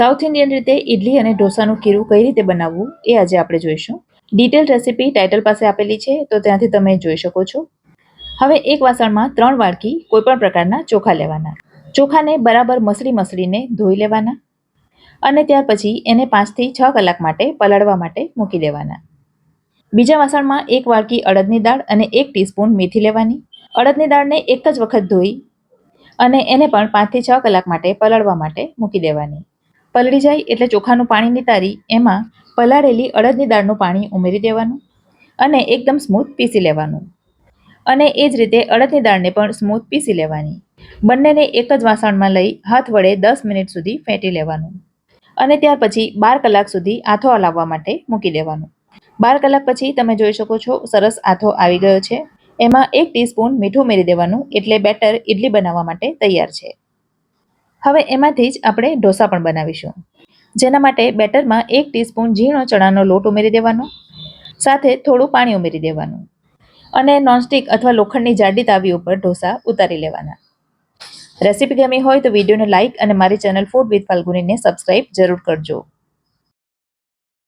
South Indian રીતે ઇડલી અને ઢોસાનું ખીરું કઈ રીતે બનાવવું એ આજે આપણે જોઈશું. ડિટેલ રેસીપી ટાઇટલ પાસે આપેલી છે, તો ત્યાંથી તમે જોઈ શકો છો. હવે એક વાસણમાં 3 વાડકી કોઈપણ પ્રકારના ચોખા લેવાના. ચોખાને બરાબર મસળીને ધોઈ લેવાના અને ત્યાર પછી એને 5 થી 6 કલાક માટે પલાળવા માટે મૂકી દેવાના. બીજા વાસણમાં 1 વાડકી અડદની દાળ અને 1 ટીસ્પૂન મેથી લેવાની. અડદની દાળને એક જ વખત ધોઈ અને એને પણ 5 થી 6 કલાક માટે પલાળવા માટે મૂકી દેવાની. પલળી જાય એટલે ચોખાનું પાણી નિતારી એમાં પલાળેલી અડદની દાળનું પાણી ઉમેરી દેવાનું અને એકદમ સ્મૂથ પીસી લેવાનું. અને એ જ રીતે અડદની દાળને પણ સ્મૂથ પીસી લેવાની. બંનેને એક જ વાસણમાં લઈ હાથ વડે 10 મિનિટ સુધી ફેંટી લેવાનું અને ત્યાર પછી 12 કલાક સુધી આથો હલાવવા માટે મૂકી દેવાનું. 12 કલાક પછી તમે જોઈ શકો છો સરસ આથો આવી ગયો છે. એમાં 1 ટીસ્પૂન મીઠું ઉમેરી દેવાનું એટલે બેટર ઇડલી બનાવવા માટે તૈયાર છે. હવે એમાંથી જ આપણે ઢોસા પણ બનાવીશું. જેના માટે બેટરમાં 1 ટીસ્પૂન ઝીણો ચણાનો લોટ ઉમેરી દેવાનો, સાથે થોડું પાણી ઉમેરી દેવાનું અને નોનસ્ટિક અથવા લોખંડની જાડી તાવી ઉપર ઢોસા ઉતારી લેવાના. રેસીપી ગમી હોય તો વિડીયોને લાઇક અને મારી ચેનલ ફૂડ વિથ ફાલ્ગુનીને સબસ્ક્રાઇબ જરૂર કરજો.